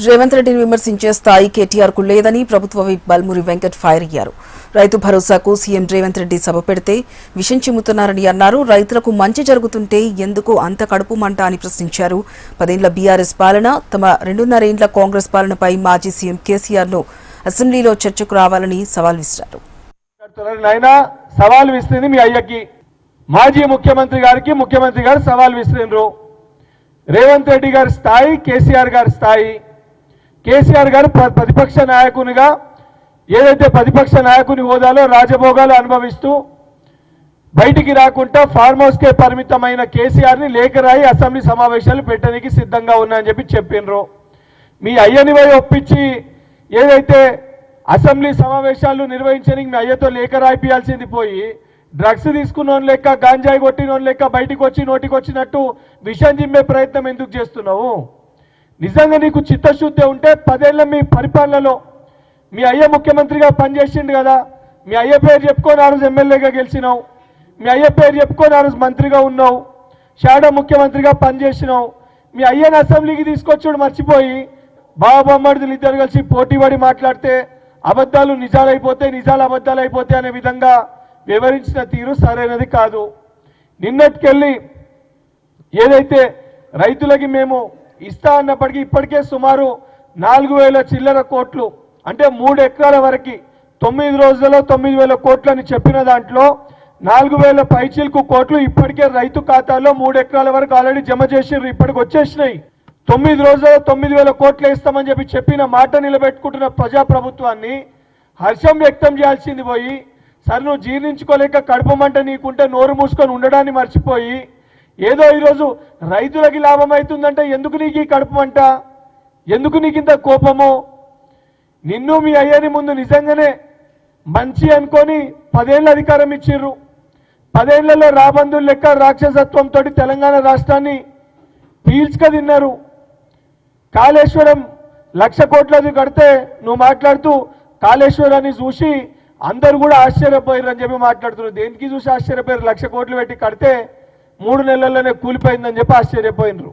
రేవంత్ రెడ్డిని విమర్శించే స్థాయి కేటీఆర్ కు లేదని ప్రభుత్వ విప్ బల్మురి వెంకట్ ఫైర్ అయ్యారు. రైతు భరోసాకు సీఎం రేవంత్ రెడ్డి సభ పెడితే విషం చిమ్ముతున్నారని అన్నారు. రైతులకు మంచి జరుగుతుంటే ఎందుకు అంత కడుపు మంట అని ప్రశ్నించారు. 10 ఏళ్ల బీఆర్ఎస్ పాలన, తమ 2.5 ఏళ్ల కాంగ్రెస్ పాలనపై మాజీ సీఎం కేసీఆర్ ను అసెంబ్లీలో చర్చకు రావాలని సవాల్ విసిరారు. సవాల్ విసిరింది మీ అయ్యకి, మాజీ ముఖ్యమంత్రి గారికి ముఖ్యమంత్రి గారు సవాల్ విసిరిండ్రు. రేవంత్ రెడ్డి గారి స్థాయి, కేసీఆర్ గారి స్థాయి. కేసీఆర్ గారు ప్రతిపక్ష నాయకునిగా ఏదైతే ప్రతిపక్ష నాయకుని హోదాలో రాజభోగాలు అనుభవిస్తూ బయటికి రాకుండా ఫార్మ్ హౌస్కే పరిమితమైన కేసీఆర్ని లేఖ రాయి అసెంబ్లీ సమావేశాలు పెట్టడానికి సిద్ధంగా ఉన్నాయని చెప్పి చెప్పిండ్రు. మీ అయ్యని పోయి ఒప్పించి ఏదైతే అసెంబ్లీ సమావేశాలు నిర్వహించడానికి మీ అయ్యతో లేఖ రాయిపియాల్సింది పోయి డ్రగ్స్ తీసుకున్న లెక్క, గాంజాయి కొట్టిన లెక్క బయటికి వచ్చి నోటికి వచ్చినట్టు విషం జిమ్మే ప్రయత్నం ఎందుకు చేస్తున్నావు? నిజంగా నీకు చిత్తశుద్ధి ఉంటే 10 ఏళ్ల మీ పరిపాలనలో మీ అయ్య ముఖ్యమంత్రిగా పనిచేసిండు కదా, మీ అయ్య పేరు చెప్పుకొని ఆ రోజు ఎమ్మెల్యేగా గెలిచినావు, మీ అయ్య పేరు చెప్పుకొని ఆ రోజు మంత్రిగా ఉన్నావు, షాడో ముఖ్యమంత్రిగా పనిచేసినావు. మీ అయ్యని అసెంబ్లీకి తీసుకొచ్చాడు మర్చిపోయి బాబామ్మడిదులు ఇద్దరు కలిసి పోటీపడి మాట్లాడితే అబద్ధాలు నిజాలైపోతాయి, నిజాలు అబద్ధాలు అయిపోతాయి అనే విధంగా వివరించిన తీరు సరైనది కాదు. నిన్నటికెళ్ళి ఏదైతే రైతులకి మేము ఇస్తా అన్నప్పటికీ ఇప్పటికే సుమారు 4,000 చిల్లర కోట్లు, అంటే 3 ఎకరాల వరకు 9 రోజుల్లో 9,000 కోట్లు అని చెప్పిన దాంట్లో 4,000 పైచిల్కు కోట్లు ఇప్పటికే రైతు ఖాతాలో 3 ఎకరాల వరకు ఆల్రెడీ జమ చేసిర్రు, ఇప్పటికి వచ్చేసినాయి. 9 రోజుల్లో 9,000 కోట్లు వేస్తామని చెప్పిన మాట నిలబెట్టుకుంటున్న ప్రజాప్రభుత్వాన్ని హర్షం వ్యక్తం చేయాల్సింది పోయి, సరే నువ్వు జీర్ణించుకోలేక కడుపు మంట నీకుంటే నోరు మూసుకొని ఉండడాన్ని మర్చిపోయి ఏదో ఈరోజు రైతులకి లాభం అవుతుందంటే ఎందుకు నీకు ఈ కడుపు మంట, ఎందుకు నీకు ఇంత కోపము? నిన్ను మీ అయ్యని ముందు నిజంగానే మంచి అనుకొని 10 ఏళ్ళ అధికారం ఇచ్చిర్రు. 10 ఏళ్లలో రాబందులు లెక్క రాక్షసత్వంతో తెలంగాణ రాష్ట్రాన్ని పీల్చుక తిన్నారు. కాళేశ్వరం 1,00,000 కోట్లది కడితే నువ్వు మాట్లాడుతూ కాళేశ్వరాన్ని చూసి అందరూ కూడా ఆశ్చర్యపోయారు అని చెప్పి మాట్లాడుతున్నారు. దేనికి చూసి ఆశ్చర్యపోయారు? 1,00,000 కోట్లు పెట్టి కడితే 3 నెలల్లోనే కూలిపోయిందని చెప్పి ఆశ్చర్యపోయినరు.